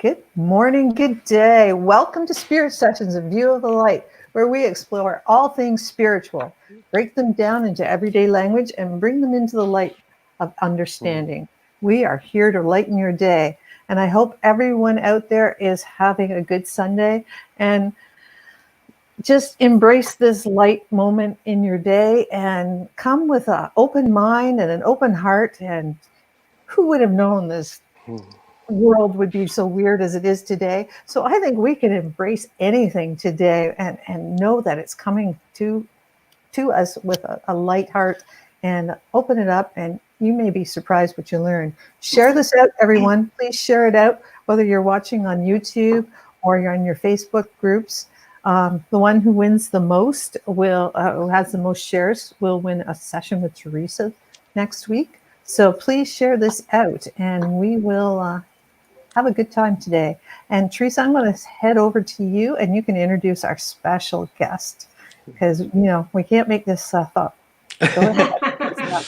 Good morning, good day. Welcome to Spirit Sessions, A View of the Light, where we explore all things spiritual, break them down into everyday language, and bring them into the light of understanding. We are here to lighten your day, and I hope everyone out there is having a good Sunday and just embrace this light moment in your day and come with an open mind and an open heart. And who would have known this world would be so weird as it is today? So I think we can embrace anything today and know that it's coming to us with a light heart and open it up, and you may be surprised what you learn. Share this out, everyone. Please share it out, whether you're watching on YouTube or you're on your Facebook groups. The one who wins the most who has the most shares will win a session with Teresa next week. So please share this out, and we will have a good time today. And Teresa, I'm going to head over to you, and you can introduce our special guest, because we can't make this up. Go ahead.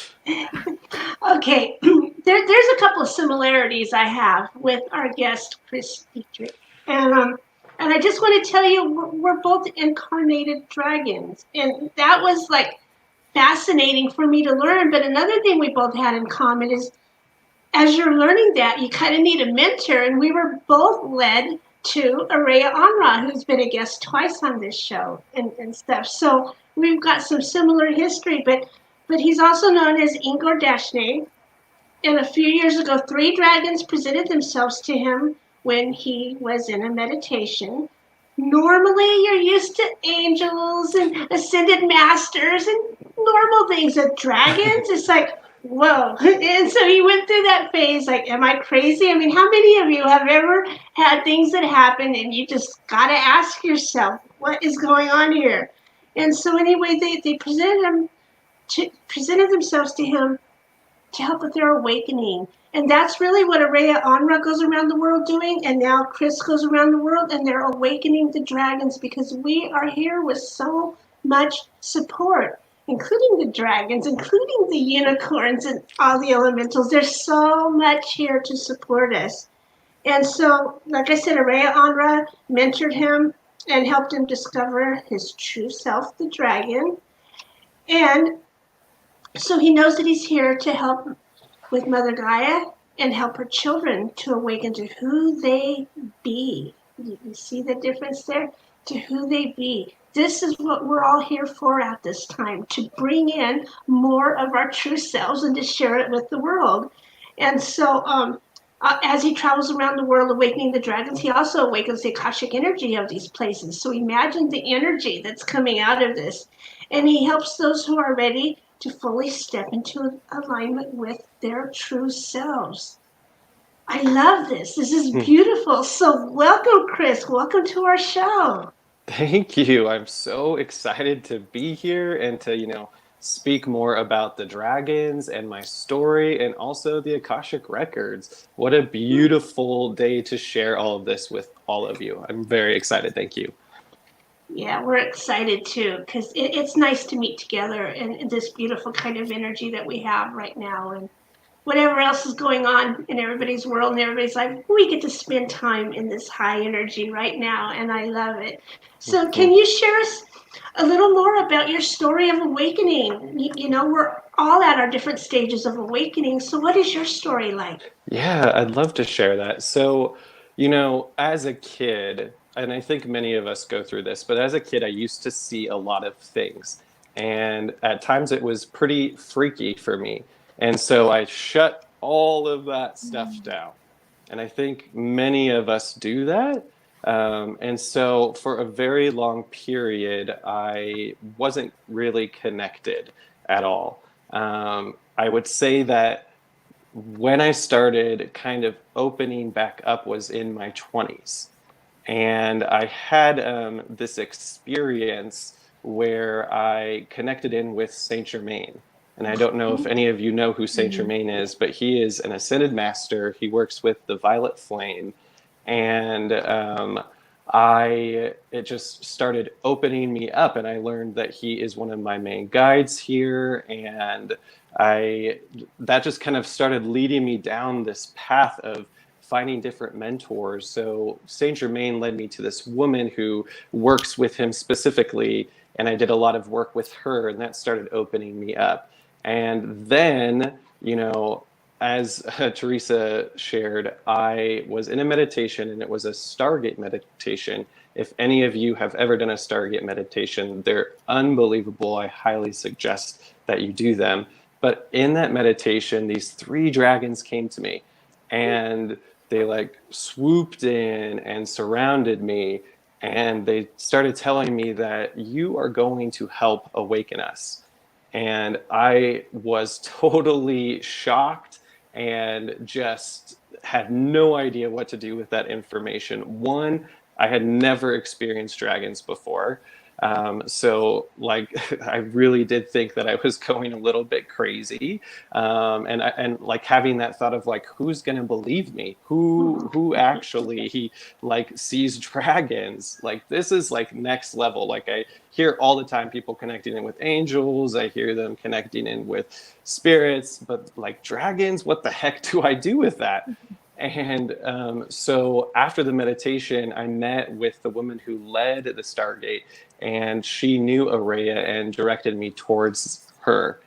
Okay, there's a couple of similarities I have with our guest ChrisDietrich, and I just want to tell you we're both incarnated dragons, and that was like fascinating for me to learn. But another thing we both had in common is, as you're learning that, you kind of need a mentor, and we were both led to Araya AnRa, who's been a guest twice on this show and stuff. So we've got some similar history, but he's also known as Ingor Dashnay. And a few years ago, 3 dragons presented themselves to him when he was in a meditation. Normally, you're used to angels and ascended masters and normal things. But dragons, it's like, whoa. And so he went through that phase, like, am I crazy? I mean, how many of you have ever had things that happen and you just got to ask yourself, what is going on here? And so anyway, they presented themselves to him to help with their awakening. And that's really what Araya AnRa goes around the world doing. And now Chris goes around the world, and they're awakening the dragons, because we are here with so much support, including the dragons, including the unicorns and all the elementals. There's so much here to support us. And so, like I said, Araya AnRa mentored him and helped him discover his true self, the dragon. And so he knows that he's here to help with Mother Gaia and help her children to awaken to who they be. You see the difference there? To who they be. This is what we're all here for at this time, to bring in more of our true selves and to share it with the world. And so as he travels around the world awakening the dragons, he also awakens the Akashic energy of these places. So imagine the energy that's coming out of this. And he helps those who are ready to fully step into alignment with their true selves. I love this. This is beautiful. So welcome, Chris. Welcome to our show. Thank you. I'm so excited to be here and to, speak more about the dragons and my story and also the Akashic records. What a beautiful day to share all of this with all of you. I'm very excited. Thank you. Yeah, we're excited too, because it's nice to meet together in this beautiful kind of energy that we have right now. And whatever else is going on in everybody's world and everybody's life, we get to spend time in this high energy right now, and I love it. So can you share us a little more about your story of awakening? We're all at our different stages of awakening. So what is your story like? Yeah, I'd love to share that. So, as a kid, and I think many of us go through this, but as a kid, I used to see a lot of things. And at times it was pretty freaky for me. And so I shut all of that stuff down. And I think many of us do that. And so for a very long period, I wasn't really connected at all. I would say that when I started kind of opening back up was in my 20s. And I had this experience where I connected in with Saint Germain. And I don't know if any of you know who Saint Germain is, but he is an ascended master. He works with the violet flame. And it just started opening me up, and I learned that he is one of my main guides here. And that just kind of started leading me down this path of finding different mentors. So Saint Germain led me to this woman who works with him specifically, and I did a lot of work with her, and that started opening me up. And then, as Teresa shared, I was in a meditation, and it was a Stargate meditation. If any of you have ever done a Stargate meditation, they're unbelievable. I highly suggest that you do them. But in that meditation, these 3 dragons came to me, and they like swooped in and surrounded me, and they started telling me that you are going to help awaken us. And I was totally shocked and just had no idea what to do with that information. One, I had never experienced dragons before. So like, I really did think that I was going a little bit crazy. And like having that thought of like, who's going to believe me? Who actually like sees dragons? Like, this is like next level. Like, I hear all the time people connecting in with angels. I hear them connecting in with spirits, but like dragons, what the heck do I do with that? And so after the meditation, I met with the woman who led the Stargate, and she knew Araya and directed me towards her.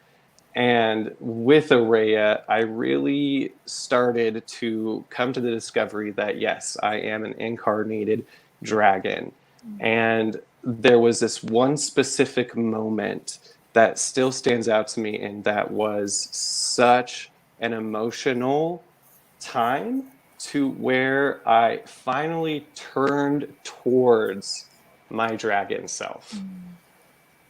And with Araya, I really started to come to the discovery that, yes, I am an incarnated dragon. And there was this one specific moment that still stands out to me, and that was such an emotional time to where I finally turned towards my dragon self.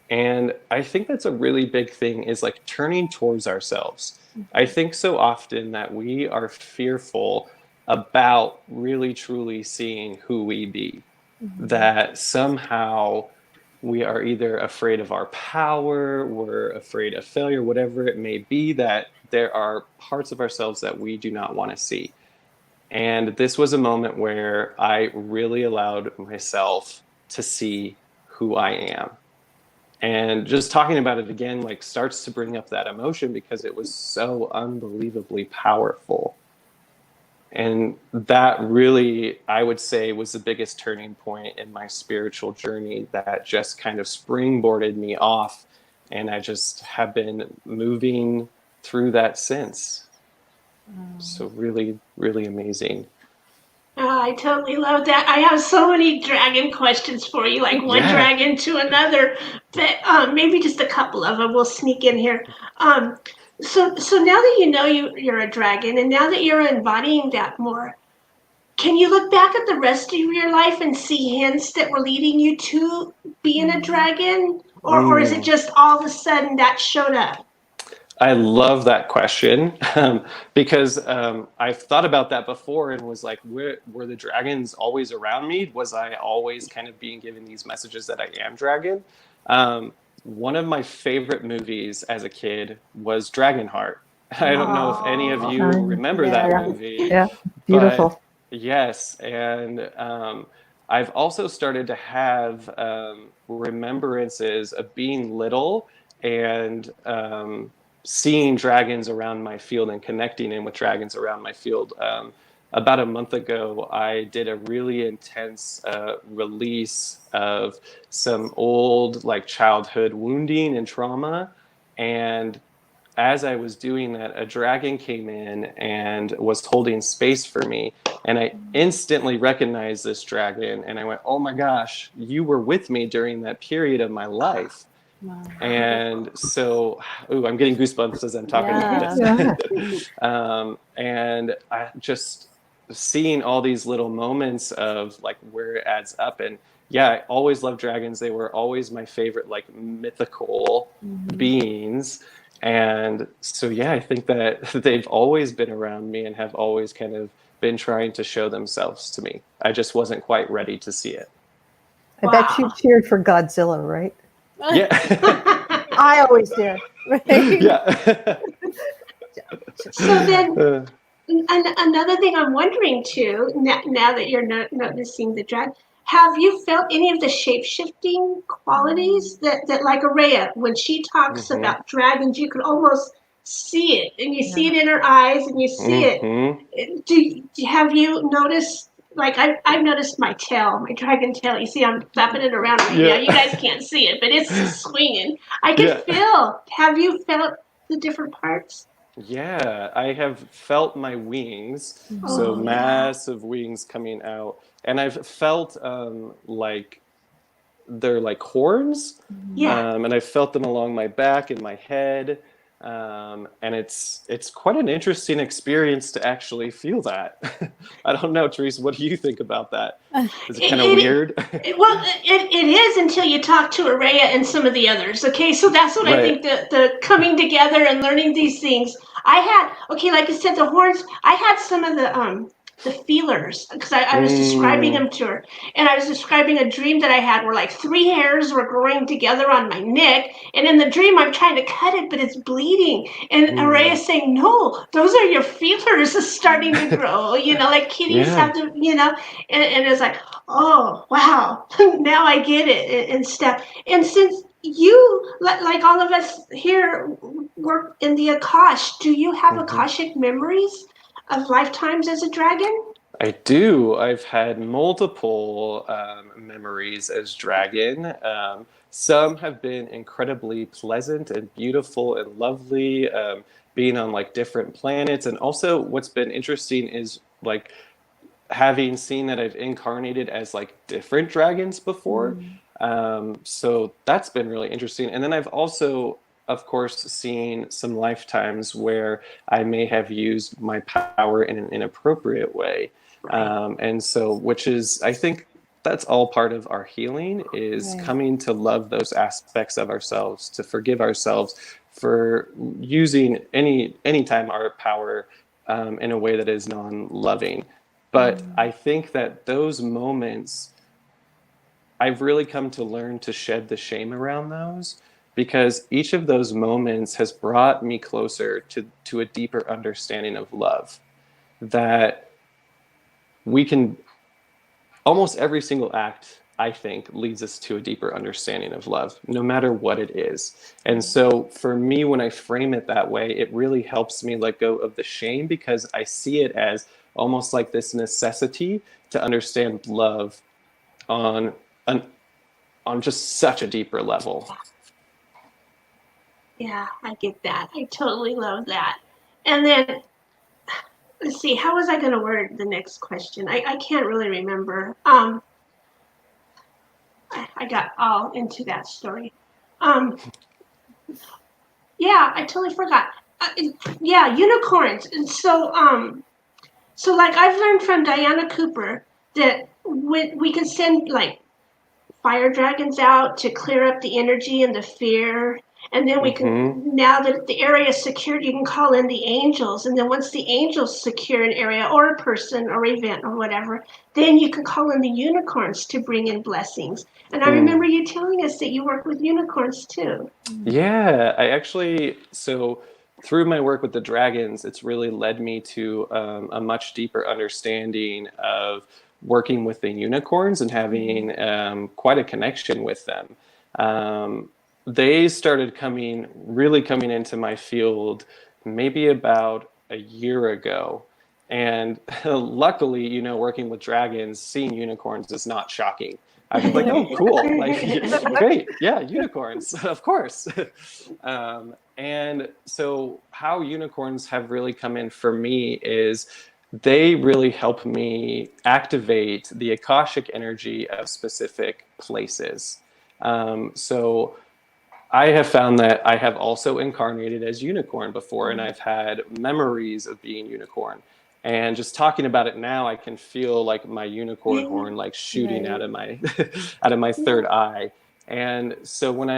And I think that's a really big thing, is like turning towards ourselves. I think so often that we are fearful about really truly seeing who we be, that somehow we are either afraid of our power, we're afraid of failure, whatever it may be, that there are parts of ourselves that we do not want to see. And this was a moment where I really allowed myself to see who I am. And just talking about it again, like, starts to bring up that emotion because it was so unbelievably powerful. And that really, I would say, was the biggest turning point in my spiritual journey, that just kind of springboarded me off. And I just have been moving through that since. So really, really amazing. Oh, I totally love that. I have so many dragon questions for you, like one Yeah. dragon to another, but maybe just a couple of them. We'll sneak in here. So now that you know you're a dragon, and now that you're embodying that more, can you look back at the rest of your life and see hints that were leading you to being a dragon, or is it just all of a sudden that showed up? I love that question, because I've thought about that before and was like, were the dragons always around me? Was I always kind of being given these messages that I am dragon? One of my favorite movies as a kid was Dragonheart. I don't know if any of you remember that movie, Yeah, but beautiful. yes. And I've also started to have remembrances of being little and seeing dragons around my field and connecting in with dragons around my field. About a month ago, I did a really intense release of some old, like, childhood wounding and trauma. And as I was doing that, a dragon came in and was holding space for me. And I instantly recognized this dragon. And I went, oh my gosh, you were with me during that period of my life. And so, I'm getting goosebumps as I'm talking about this. And I just seeing all these little moments of like where it adds up. And yeah, I always loved dragons. They were always my favorite, like, mythical beings. And so, yeah, I think that they've always been around me and have always kind of been trying to show themselves to me. I just wasn't quite ready to see it. I bet you cheered for Godzilla, right? Yeah. I always did. Right? Yeah. So then, another thing I'm wondering too, now that you're noticing the dragon, have you felt any of the shape-shifting qualities that like Araya, when she talks about dragons, you could almost see it, and you see it in her eyes, and you see it. Have you noticed? Like I've noticed my tail, my dragon tail. You see, I'm flapping it around right now. You guys can't see it, but it's swinging. I can feel. Have you felt the different parts? Yeah, I have felt my wings, so Oh yeah. massive wings coming out, and I've felt like they're like horns, Yeah. and I felt them along my back and my head, and it's quite an interesting experience to actually feel that. I don't know, Therese, what do you think about that? Is it kind of It, weird? it is until you talk to Araya and some of the others. Okay, so that's what I Right. think, the coming together and learning these things. I had, okay, like I said, the horns. I had some of the feelers, because I was describing Mm, them to her, and I was describing a dream that I had where like three hairs were growing together on my neck, and in the dream I'm trying to cut it, but it's bleeding, and mm. Araya's saying, no, those are your feelers starting to grow, like kitties Yeah. have to, and it's like, oh wow, now I get it, and stuff. And since you, like all of us here, work in the Akash, do you have Mhm. Akashic memories of lifetimes as a dragon? I do. I've had multiple memories as dragon. Some have been incredibly pleasant and beautiful and lovely, being on like different planets. And also, what's been interesting is like having seen that I've incarnated as like different dragons before. So that's been really interesting. And then I've also, of course, seen some lifetimes where I may have used my power in an inappropriate way. Right. And so, which is, I think that's all part of our healing, is coming to love those aspects of ourselves, to forgive ourselves for using anytime our power in a way that is non-loving. But I think that those moments, I've really come to learn to shed the shame around those, because each of those moments has brought me closer to a deeper understanding of love. That we can, almost every single act, I think, leads us to a deeper understanding of love, no matter what it is. And so for me, when I frame it that way, it really helps me let go of the shame, because I see it as almost like this necessity to understand love on an on just such a deeper level. Yeah, I get that. I totally love that. And then, let's see, how was I going to word the next question? I can't really remember. I got all into that story. Um, yeah, I totally forgot. Yeah, unicorns. And so like I've learned from Diana Cooper that when we can send like fire dragons out to clear up the energy and the fear. And then we can, Mm-hmm. now that the area is secured, you can call in the angels. And then once the angels secure an area or a person or event or whatever, then you can call in the unicorns to bring in blessings. And I remember Mm. you telling us that you work with unicorns too. Yeah, I actually, so through my work with the dragons, it's really led me to a much deeper understanding of working with the unicorns and having quite a connection with them. Um, they started really coming into my field maybe about a year ago. And luckily, working with dragons, seeing unicorns is not shocking. I was like, oh, cool. Like, great. Yeah, unicorns, of course. And so, how unicorns have really come in for me is they really help me activate the Akashic energy of specific places. So, I have found that I have also incarnated as unicorn before, and I've had memories of being unicorn. And just talking about it now, I can feel like my unicorn Yeah, horn like shooting out of my out of my third eye. And so when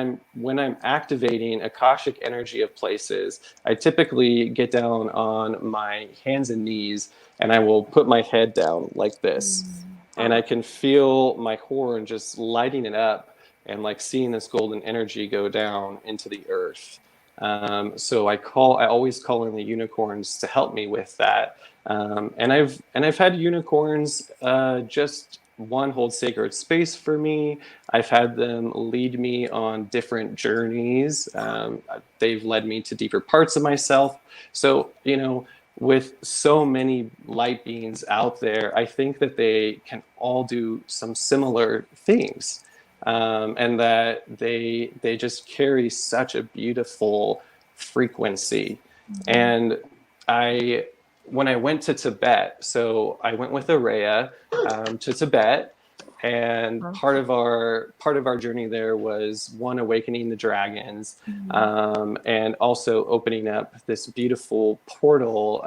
I'm activating Akashic energy of places, I typically get down on my hands and knees, and I will put my head down like this, and I can feel my horn just lighting it up and like seeing this golden energy go down into the earth. So I always call in the unicorns to help me with that. And I've had unicorns just one, hold sacred space for me. I've had them lead me on different journeys. They've led me to deeper parts of myself. So, with so many light beings out there, I think that they can all do some similar things. And that they just carry such a beautiful frequency. And I when I went to Tibet, so I went with Araya to Tibet, and part of our journey there was one, awakening the dragons, and also opening up this beautiful portal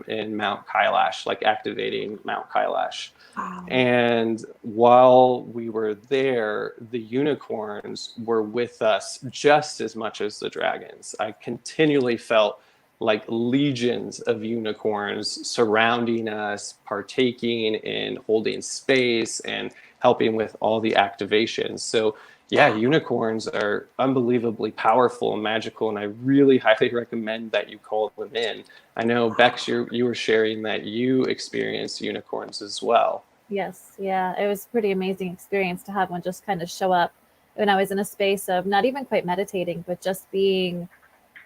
in Mount Kailash, like activating Mount Kailash. Wow. And while we were there, the unicorns were with us just as much as the dragons. I continually felt like legions of unicorns surrounding us, partaking in holding space and helping with all the activations. So yeah, unicorns are unbelievably powerful and magical, and I really highly recommend that you call them in. I know, Bex, you were sharing that you experienced unicorns as well. Yes, yeah, it was a pretty amazing experience to have one just kind of show up when I was in a space of not even quite meditating, but just being,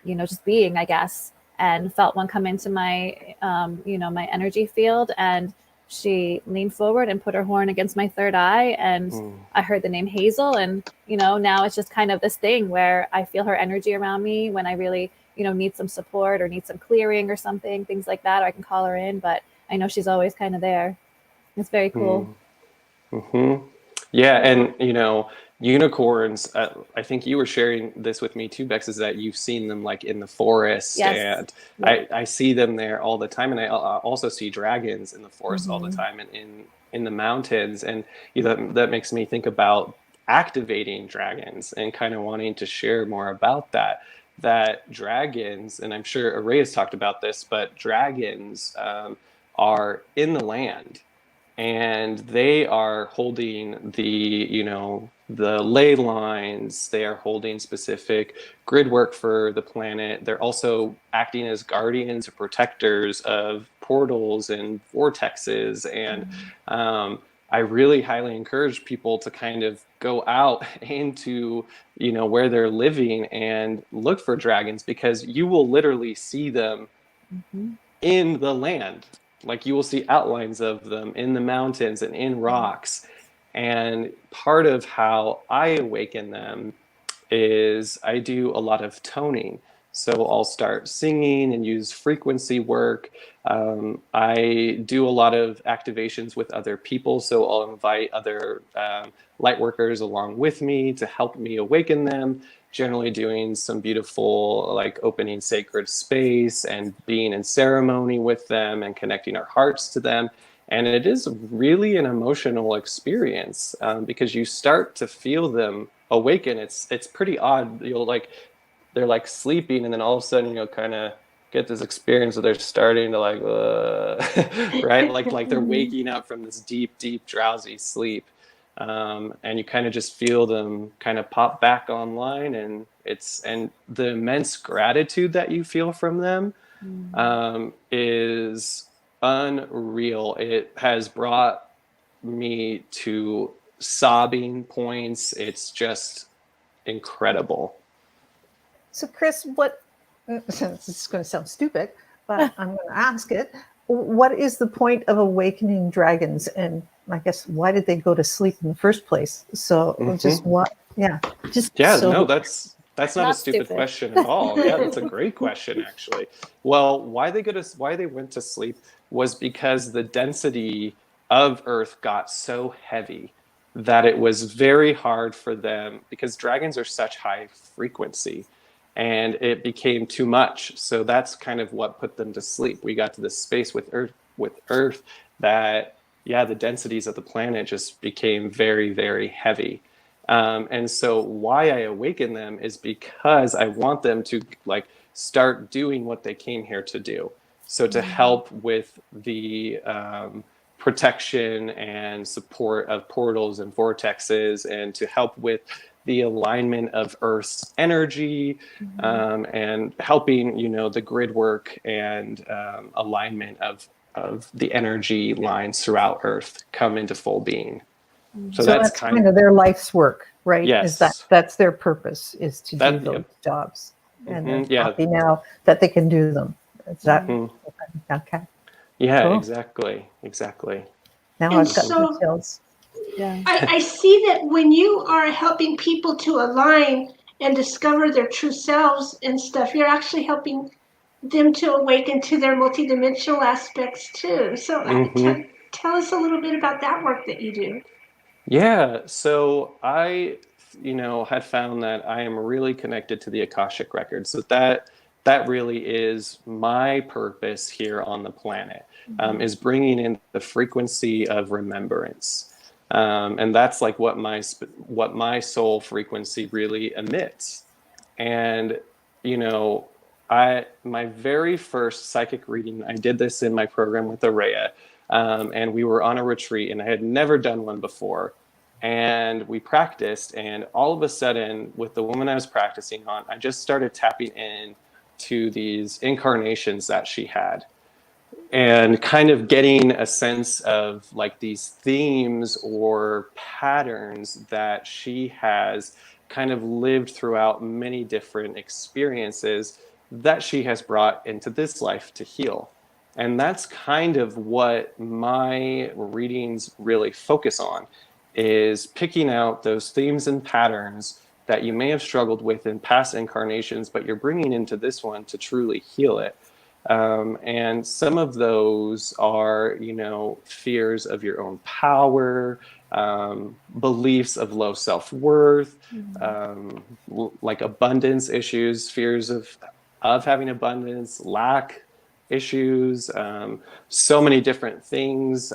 just being, I guess, and felt one come into my, my energy field, and she leaned forward and put her horn against my third eye, and I heard the name Hazel, and now it's just kind of this thing where I feel her energy around me when I really need some support or need some clearing or something, things like that, or I can call her in, but I know she's always kind of there. It's very cool. Mm-hmm. Yeah, and unicorns. I think you were sharing this with me too, Bex. Is that you've seen them like in the forest, Yes. and Yeah. I see them there all the time, and I also see dragons in the forest all the time, and in the mountains, and that makes me think about activating dragons and kind of wanting to share more about that. That dragons, and I'm sure Array has talked about this, but dragons are in the land, and they are holding the ley lines. They are holding specific grid work for the planet. They're also acting as guardians or protectors of portals and vortexes. And I really highly encourage people to kind of go out into where they're living and look for dragons, because you will literally see them in the land. Like, you will see outlines of them in the mountains and in rocks. And part of how I awaken them is I do a lot of toning. So I'll start singing and use frequency work. I do a lot of activations with other people. So I'll invite other light workers along with me to help me awaken them, generally doing some beautiful, like, opening sacred space and being in ceremony with them and connecting our hearts to them. And it is really an emotional experience, because you start to feel them awaken. It's pretty odd. They're like sleeping, and then all of a sudden you'll kind of get this experience where they're starting to like right, like they're waking up from this deep drowsy sleep, and you kind of just feel them kind of pop back online, and the immense gratitude that you feel from them is unreal. It has brought me to sobbing points. It's just incredible. So, Chris, this is going to sound stupid, but I'm going to ask it. What is the point of awakening dragons? And I guess, why did they go to sleep in the first place? So just what? Yeah. No, that's not a stupid question at all. Yeah, that's a great question, actually. Well, why they went to sleep was because the density of Earth got so heavy that it was very hard for them, because dragons are such high frequency, and it became too much. So that's kind of what put them to sleep. We got to this space with Earth that, yeah, the densities of the planet just became very, very heavy. And so why I awaken them is because I want them to like start doing what they came here to do. So to help with the protection and support of portals and vortexes, and to help with the alignment of Earth's energy, and helping, the grid work and alignment of the energy lines throughout Earth come into full being. So So that's that's kind of their life's work, right? Is yes. that's their purpose, is to do those Yep. jobs. And they're Yeah. happy now that they can do them. Is that Mhm. okay? Yeah, Cool. exactly. Now And I've got so details. Yeah. I see that when you are helping people to align and discover their true selves and stuff, you're actually helping them to awaken to their multidimensional aspects too. So Mhm. tell us a little bit about that work that you do. Yeah, so I, had found that I am really connected to the Akashic records. So that really is my purpose here on the planet, is bringing in the frequency of remembrance, and that's like what my soul frequency really emits. And my very first psychic reading, I did this in my program with Araya, and we were on a retreat, and I had never done one before. And we practiced, and all of a sudden, with the woman I was practicing on, I just started tapping in to these incarnations that she had, and kind of getting a sense of like these themes or patterns that she has kind of lived throughout many different experiences that she has brought into this life to heal. And that's kind of what my readings really focus on, is picking out those themes and patterns that you may have struggled with in past incarnations, but you're bringing into this one to truly heal it. And some of those are, fears of your own power, beliefs of low self-worth, like abundance issues, fears of having abundance, lack issues, so many different things.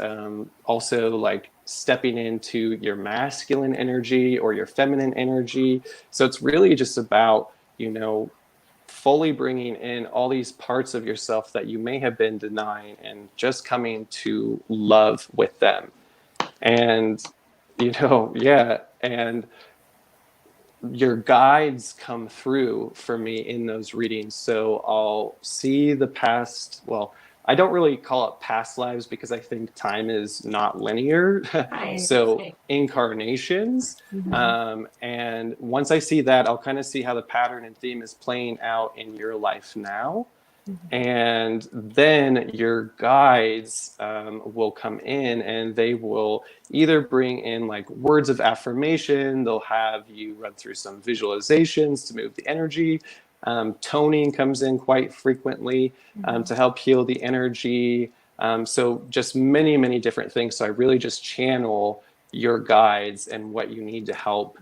Also, like stepping into your masculine energy or your feminine energy. So it's really just about, fully bringing in all these parts of yourself that you may have been denying and just coming to love with them. And, yeah. And your guides come through for me in those readings. So I'll see the past. Well, I don't really call it past lives because I think time is not linear. Right. So Right. incarnations. And once I see that, I'll kind of see how the pattern and theme is playing out in your life now. And then your guides will come in, and they will either bring in like words of affirmation. They'll have you run through some visualizations to move the energy. Toning comes in quite frequently to help heal the energy. So just many, many different things. So I really just channel your guides and what you need to help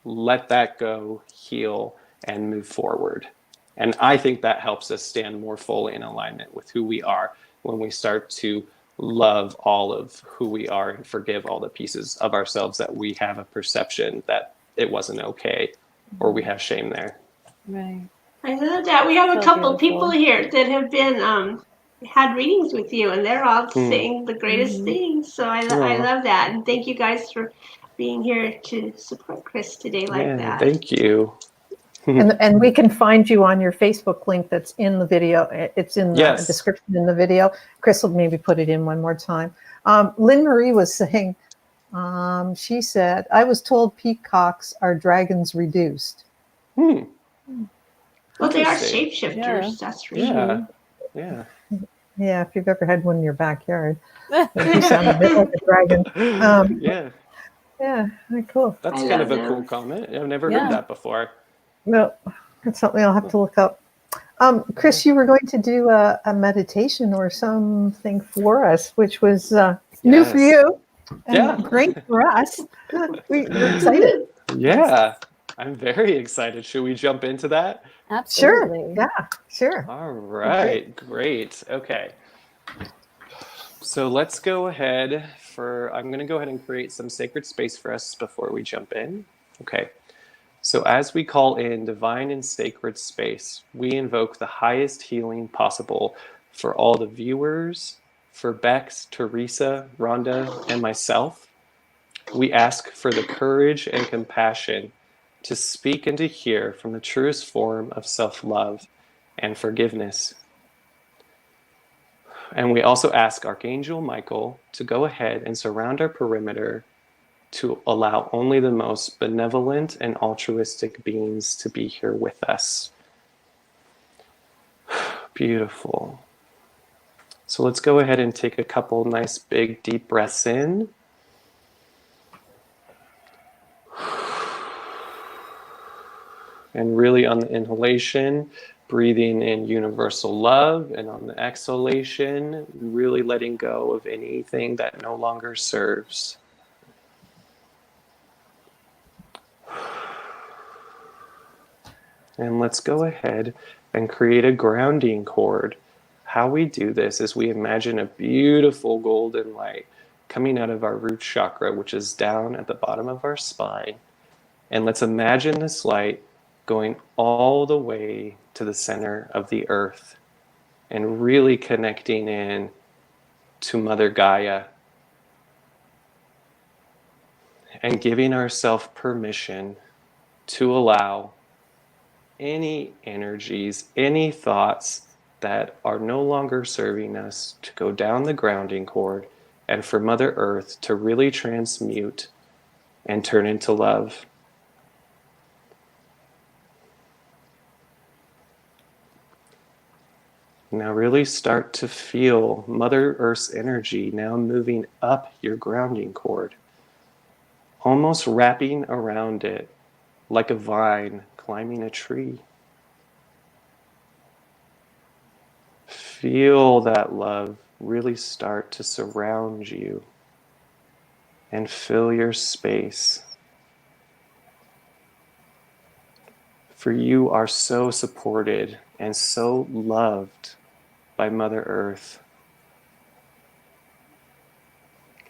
let that go, heal, and move forward. And I think that helps us stand more fully in alignment with who we are when we start to love all of who we are and forgive all the pieces of ourselves that we have a perception that it wasn't okay, or we have shame there. Right. I love that. We have a So couple people beautiful. here that have been had readings with you, and they're all saying the greatest things. So I Aw. love that, and thank you guys for being here to support Chris today like Yeah, that. thank you. And we can find you on your Facebook link that's in the video. It's in the Yes. description in the video. Chris will maybe put it in one more time. Lynn Marie was saying, she said, I was told peacocks are dragons reduced. Well, they are Interesting. shapeshifters, Yeah. that's for Yeah. Yeah. Yeah, if you've ever had one in your backyard, they do sound a bit like a dragon. Yeah. Yeah, very cool. That's I kind love of a cool them. comment. I've never heard Yeah. that before. Well, that's something I'll have to look up. Chris, you were going to do a meditation or something for us, which was new for Yes. you and Yeah. great for us. We're excited. Yeah. I'm very excited. Should we jump into that? Sure. Absolutely. Yeah, sure. All Be great. right. Great. Okay. So let's go ahead I'm going to go ahead and create some sacred space for us before we jump in. Okay. So as we call in divine and sacred space, we invoke the highest healing possible for all the viewers, for Bex, Teresa, Rhonda, and myself. We ask for the courage and compassion to speak and to hear from the truest form of self-love and forgiveness. And we also ask Archangel Michael to go ahead and surround our perimeter to allow only the most benevolent and altruistic beings to be here with us. Beautiful. So let's go ahead and take a couple nice big deep breaths in. And really on the inhalation, breathing in universal love, and on the exhalation, really letting go of anything that no longer serves. And let's go ahead and create a grounding cord. How we do this is we imagine a beautiful golden light coming out of our root chakra, which is down at the bottom of our spine. And let's imagine this light going all the way to the center of the earth and really connecting in to Mother Gaia and giving ourselves permission to allow any energies, any thoughts that are no longer serving us to go down the grounding cord, and for Mother Earth to really transmute and turn into love. Now really start to feel Mother Earth's energy now moving up your grounding cord, almost wrapping around it like a vine climbing a tree. Feel that love really start to surround you and fill your space. For you are so supported and so loved by Mother Earth.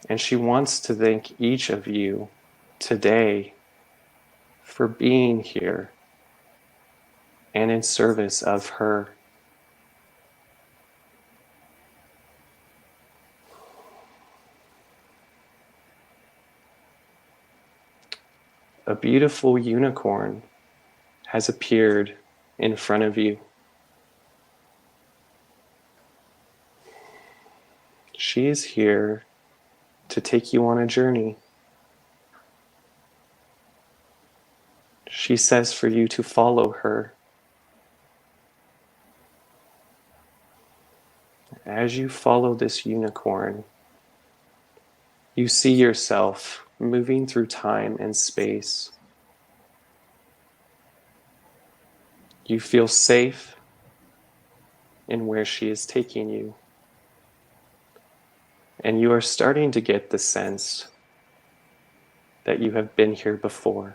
And she wants to thank each of you today for being here and in service of her. A beautiful unicorn has appeared in front of you. She is here to take you on a journey. She says for you to follow her. As you follow this unicorn, you see yourself moving through time and space. You feel safe in where she is taking you. And you are starting to get the sense that you have been here before.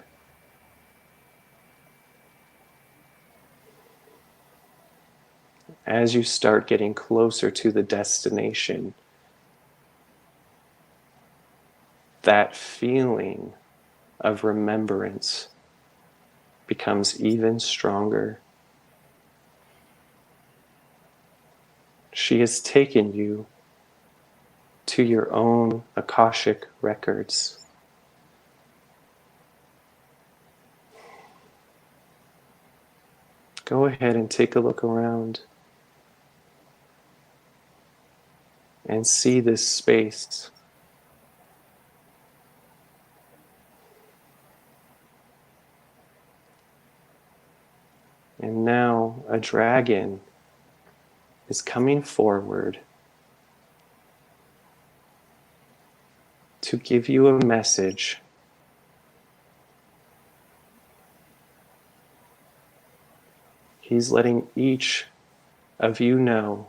As you start getting closer to the destination, that feeling of remembrance becomes even stronger. She has taken you to your own Akashic records. Go ahead and take a look around and see this space. And now a dragon is coming forward to give you a message. He's letting each of you know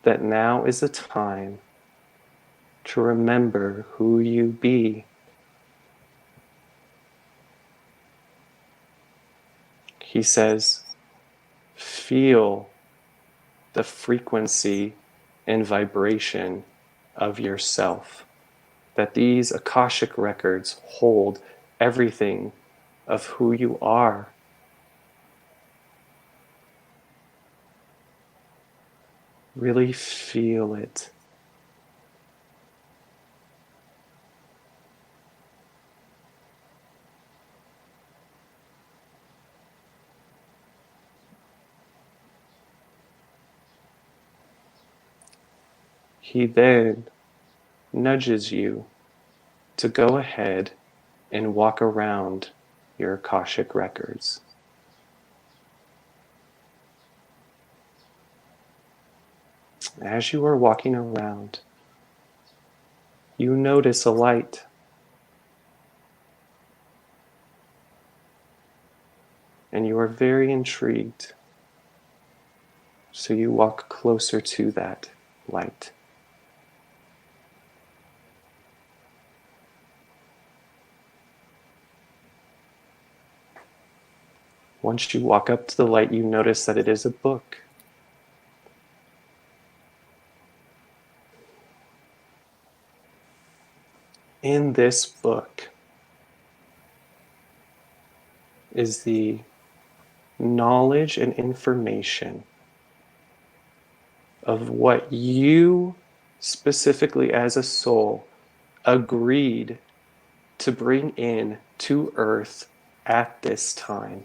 that now is the time to remember who you be. He says, feel the frequency and vibration of yourself. That these Akashic records hold everything of who you are. Really feel it. He then nudges you to go ahead and walk around your Akashic records. As you are walking around, you notice a light. And you are very intrigued. So you walk closer to that light. Once you walk up to the light, you notice that it is a book. In this book is the knowledge and information of what you specifically as a soul agreed to bring in to Earth at this time.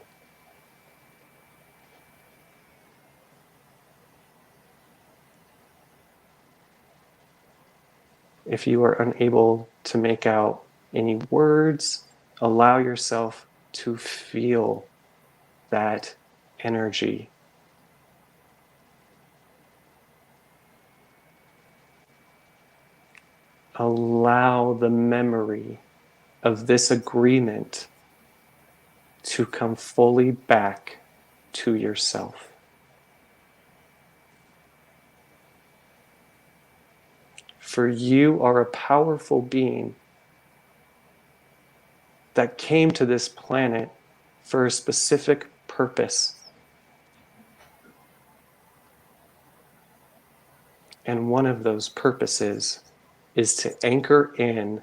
If you are unable to make out any words, allow yourself to feel that energy. Allow the memory of this agreement to come fully back to yourself. For you are a powerful being that came to this planet for a specific purpose. And one of those purposes is to anchor in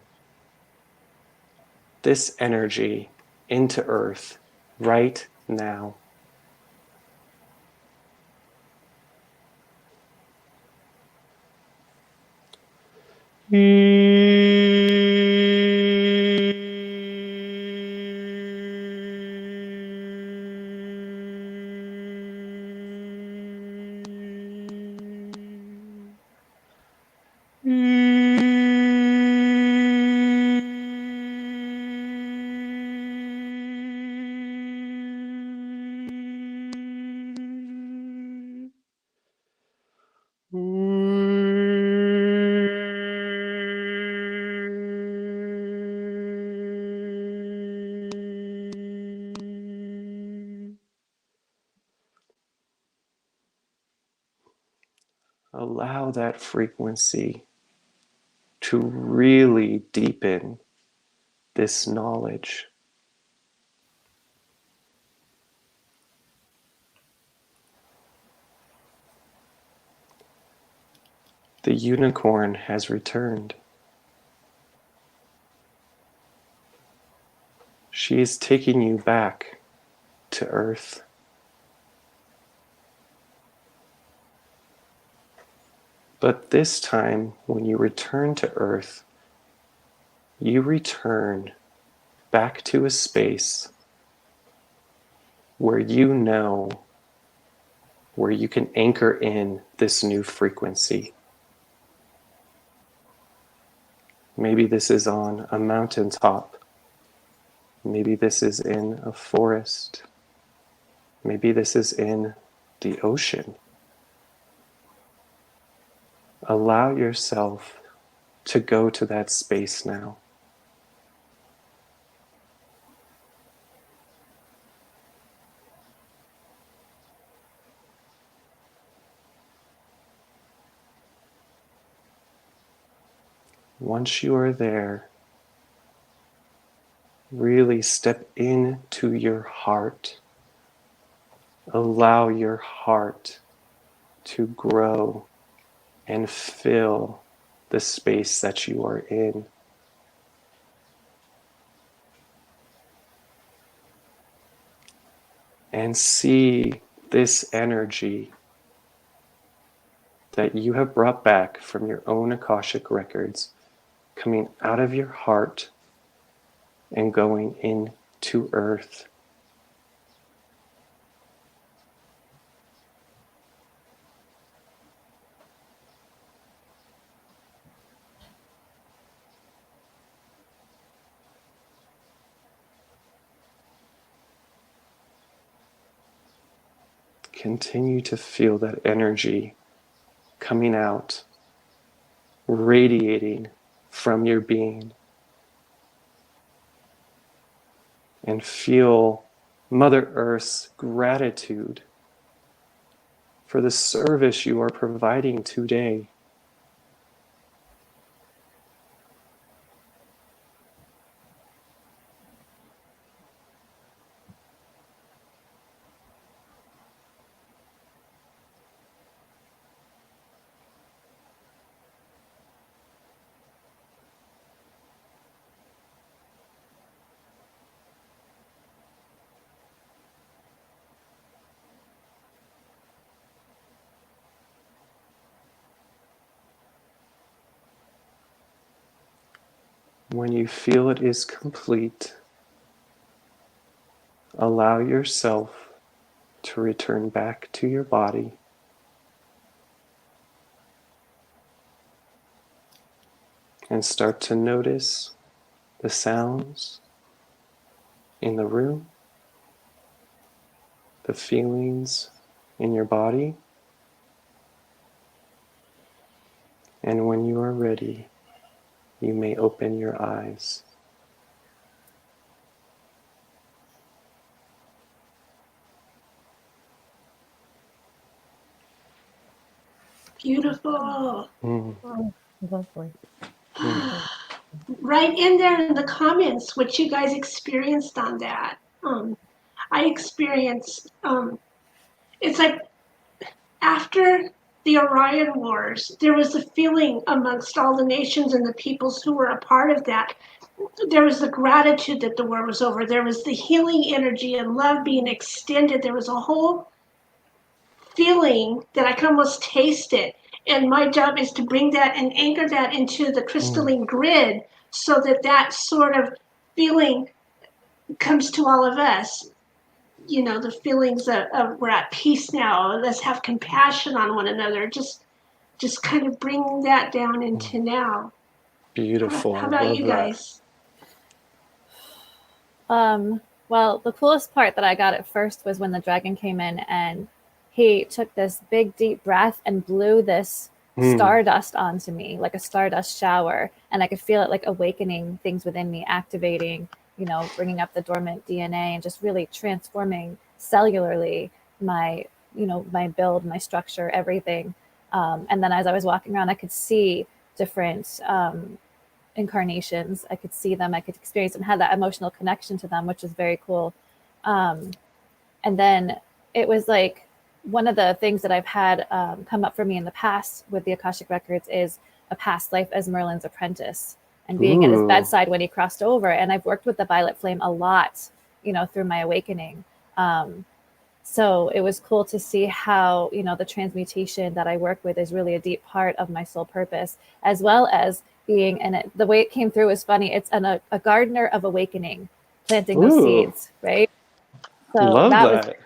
this energy into Earth right now. Allow that frequency to really deepen this knowledge. The unicorn has returned. She is taking you back to Earth. But this time, when you return to Earth, you return back to a space where you know, where you can anchor in this new frequency. Maybe this is on a mountaintop. Maybe this is in a forest. Maybe this is in the ocean. Allow yourself to go to that space now. Once you are there, really step into your heart. Allow your heart to grow and fill the space that you are in. And see this energy that you have brought back from your own Akashic records coming out of your heart and going into Earth. continue to feel that energy coming out, radiating from your being. And feel Mother Earth's gratitude for the service you are providing today. When you feel it is complete, allow yourself to return back to your body. And start to notice the sounds in the room, the feelings in your body. And when you are ready, you may open your eyes. Beautiful. Oh, lovely. Right in there in the comments what you guys experienced on that. I experienced, it's like after the Aryan Wars, there was a feeling amongst all the nations and the peoples who were a part of that. There was the gratitude that the war was over. There was the healing energy and love being extended. There was a whole feeling that I can almost taste it. And my job is to bring that and anchor that into the crystalline grid so that that sort of feeling comes to all of us. You know, the feelings of we're at peace now. Let's have compassion on one another. Just kind of bring that down into now. Beautiful. How I about love you that. guys? Well, the coolest part that I got at first was when the dragon came in and he took this big deep breath and blew this stardust onto me, like a stardust shower, and I could feel it like awakening things within me, activating, you know, bringing up the dormant DNA and just really transforming cellularly my, you know, my build, my structure, everything. And then as I was walking around, I could see different incarnations. I could see them, I could experience them, had that emotional connection to them, which is very cool. And then it was like one of the things that I've had come up for me in the past with the Akashic records is a past life as Merlin's apprentice and being at his bedside when he crossed over. And I've worked with the violet flame a lot, you know, through my awakening. So it was cool to see how, you know, the transmutation that I work with is really a deep part of my soul purpose, as well as being, and the way it came through is funny. It's a gardener of awakening, planting those seeds, right? So Love that was that.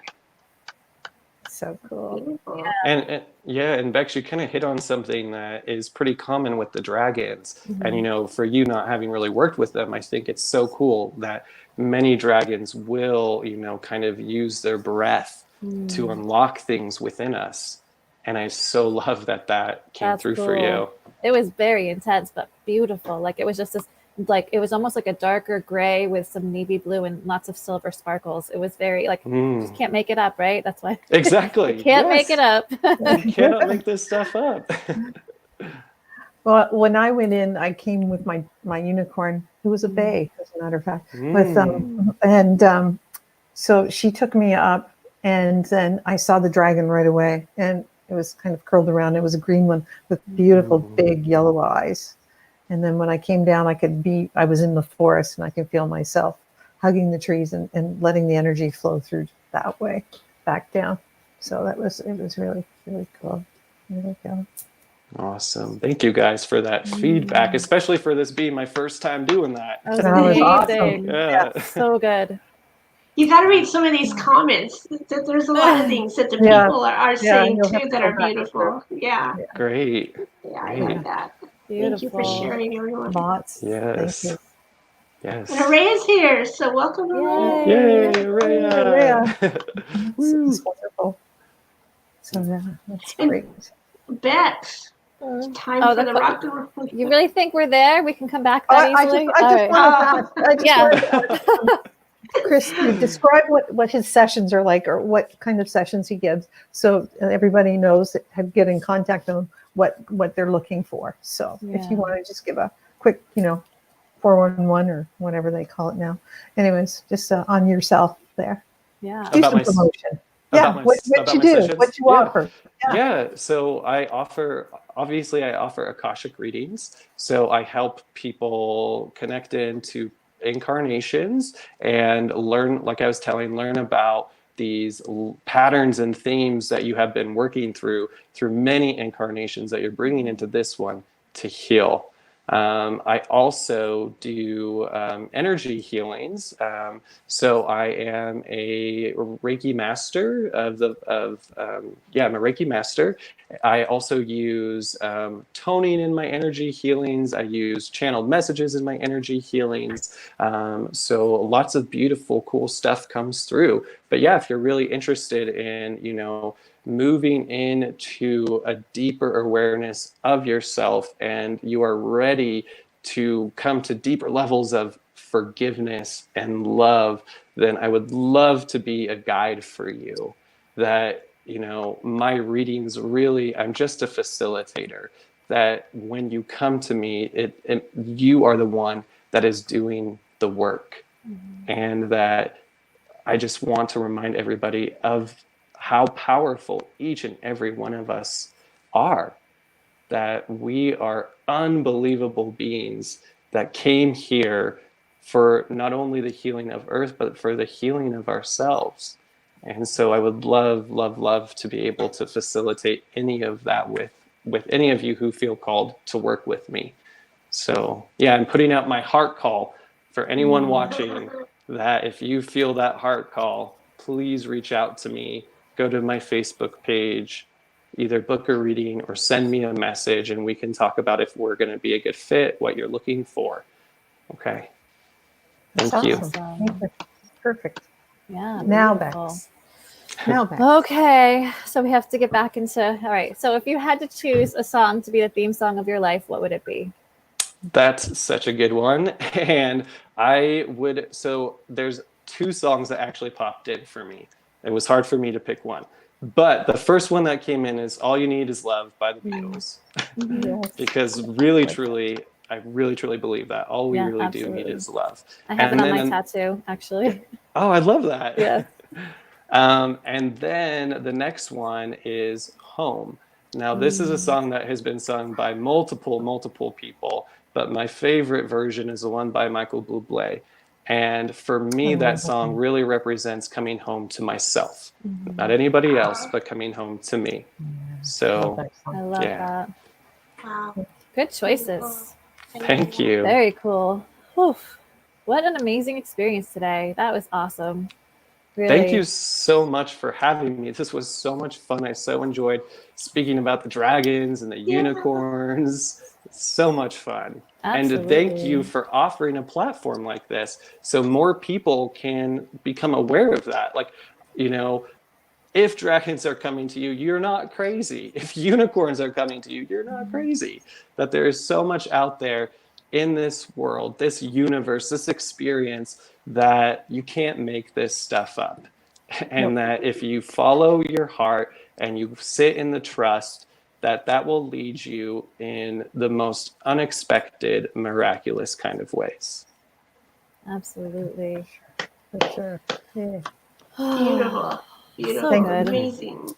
So cool. Yeah. And yeah, and Bex, you kind of hit on something that is pretty common with the dragons. And you know, for you not having really worked with them, I think it's so cool that many dragons will, you know, kind of use their breath to unlock things within us. And I so love that that came That's through cool. for you. It was very intense, but beautiful. Like it was just this, like it was almost like a darker gray with some navy blue and lots of silver sparkles. It was very like, just can't make it up, right? That's why. Exactly. You can't make it up. You cannot make this stuff up. Well, when I went in, I came with my unicorn, who was a bay, as a matter of fact. So she took me up, and then I saw the dragon right away, and it was kind of curled around. It was a green one with beautiful big yellow eyes. And then when I came down, I was in the forest, and I could feel myself hugging the trees and letting the energy flow through that way back down. So it was really, really cool. Really cool. Awesome. Thank you guys for that feedback, especially for this being my first time doing that. That was That was amazing. awesome. Yeah. So good. You got to read some of these comments. There's a lot of things that the people are saying you'll have too to that go are back. beautiful. Yeah. Great. I like that. Thank you for Beautiful. sharing, everyone. Lots. Yes. Thank you. Yes. And Araya's here, so welcome, Araya. Yay, Araya. Araya. It's wonderful. So yeah, that's And great. Bex, it's time Oh, for the the rock and roll. You really think we're there? We can come back Oh, that I easily? just All right. wanted to ask, I just Yeah. wanted to ask, Chris, to describe what his sessions are like, or what kind of sessions he gives, so everybody knows that have get in contact with him what they're looking for. So if you Yeah. want to just give a quick, 411 or whatever they call it now. Anyways, just on yourself there. Yeah. Do About some my promotion. about Yeah, my what about you my do, sessions. what you Yeah. offer. Yeah. Yeah, so I offer Akashic readings. So I help people connect into incarnations and learn, like I was learn about these patterns and themes that you have been working through many incarnations that you're bringing into this one to heal. I also do energy healings. So I am a Reiki master I'm a Reiki master. I also use toning in my energy healings. I use channeled messages in my energy healings. So lots of beautiful, cool stuff comes through. But yeah, if you're really interested in, moving into a deeper awareness of yourself, and you are ready to come to deeper levels of forgiveness and love, then I would love to be a guide for you. That, my readings really, I'm just a facilitator. That when you come to me, you are the one that is doing the work. And that I just want to remind everybody of how powerful each and every one of us are. That we are unbelievable beings that came here for not only the healing of Earth, but for the healing of ourselves. And so I would love, love, love to be able to facilitate any of that with any of you who feel called to work with me. So yeah, I'm putting out my heart call for anyone watching, that if you feel that heart call, please reach out to me. Go to my Facebook page, either book a reading or send me a message, and we can talk about if we're going to be a good fit, what you're looking for. Okay. That's Thank you. awesome. Perfect. Yeah. Now, Beautiful. Bex. Now, Bex. Okay, so we have to get back into. All right, so if you had to choose a song to be the theme song of your life, what would it be? That's such a good one. And so there's two songs that actually popped in for me. It was hard for me to pick one. But the first one that came in is All You Need Is Love by the Beatles. Yes. Because really, truly, I really, truly believe that. All we Yeah, really do absolutely. need is love. I have And it on my then- tattoo, actually. Oh, I love that. Yeah. And then the next one is Home. Now, this is a song that has been sung by multiple people, but my favorite version is the one by Michael Bublé. And for me, that song really represents coming home to myself. Not anybody else, but coming home to me. So, I love yeah. that. Wow. Good choices. Thank you. Very cool. Whew. What an amazing experience today. That was awesome. Really. Thank you so much for having me. This was so much fun. I so enjoyed speaking about the dragons and the unicorns. It's so much fun. Absolutely. And thank you for offering a platform like this so more people can become aware of that. Like, if dragons are coming to you, you're not crazy. If unicorns are coming to you, you're not crazy. That there is so much out there in this world, this universe, this experience, that you can't make this stuff up. And that if you follow your heart and you sit in the trust, that will lead you in the most unexpected, miraculous kind of ways. Absolutely. For sure. Yeah. Beautiful. Beautiful. So good. Amazing.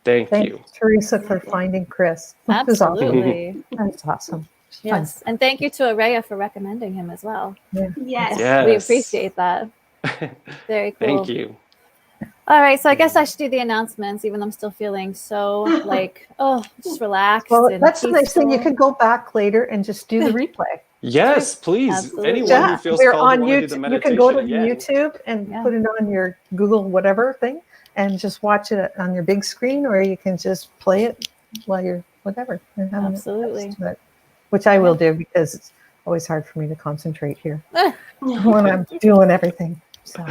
Thank Thank you. you, Teresa, for finding Chris. That was awesome. Absolutely. That's awesome. Yes. And thank you to Araya for recommending him as well. Yes. Yes. We appreciate that. Very cool. Thank you. All right, so I guess I should do the announcements, even though I'm still feeling so just relaxed. Well, and that's the nice thing. You peaceful. could go back later and just do the replay. Yes, please. Absolutely. Anyone who feels we're called on to want to do the YouTube. You meditation can go to again. YouTube and Yeah. put it on your Google whatever thing and just watch it on your big screen, or you can just play it while you're whatever. And having it Absolutely. next to it, which I will do because it's always hard for me to concentrate here when I'm doing everything. So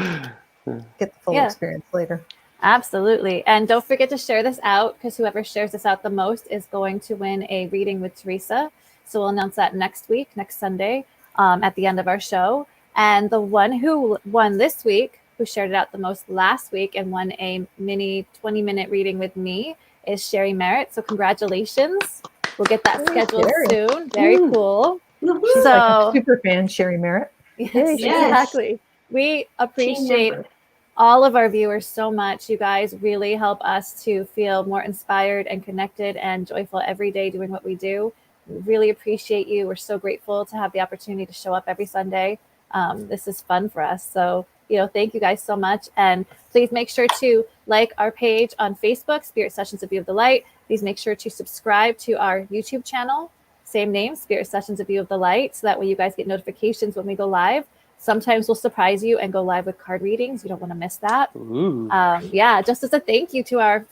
get the full Yeah. experience later. Absolutely. And don't forget to share this out, because whoever shares this out the most is going to win a reading with Teresa. So we'll announce that next week, next Sunday, at the end of our show. And the one who won this week, who shared it out the most last week and won a mini 20-minute reading with me, is Sherry Merritt. So congratulations. We'll get that scheduled Sherry. soon. Very cool. She's like a So super fan, Sherry Merritt. yes, Yay, Sherry. exactly. We Team appreciate member. all of our viewers so much. You guys really help us to feel more inspired and connected and joyful every day doing what we do. We really appreciate you. We're so grateful to have the opportunity to show up every Sunday. This is fun for us. So, thank you guys so much. And please make sure to like our page on Facebook, Spirit Sessions of View of the Light. Please make sure to subscribe to our YouTube channel, same name, Spirit Sessions of View of the Light. So that way you guys get notifications when we go live. Sometimes we'll surprise you and go live with card readings. You don't want to miss that. Ooh. Just as a thank you to our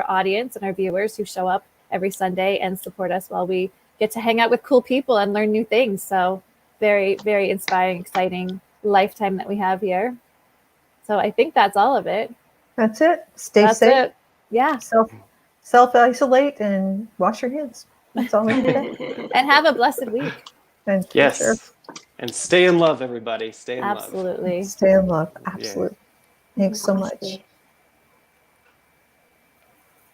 audience and our viewers who show up every Sunday and support us while we get to hang out with cool people and learn new things. So very, very inspiring, exciting lifetime that we have here. So I think that's all of it. That's it. Stay That's safe. it. Yeah. Self-isolate and wash your hands. That's all I can say. And have a blessed week. And Yes. sure, And stay in love, everybody. Stay in love. Absolutely. stay in love. Absolutely. Thanks so much.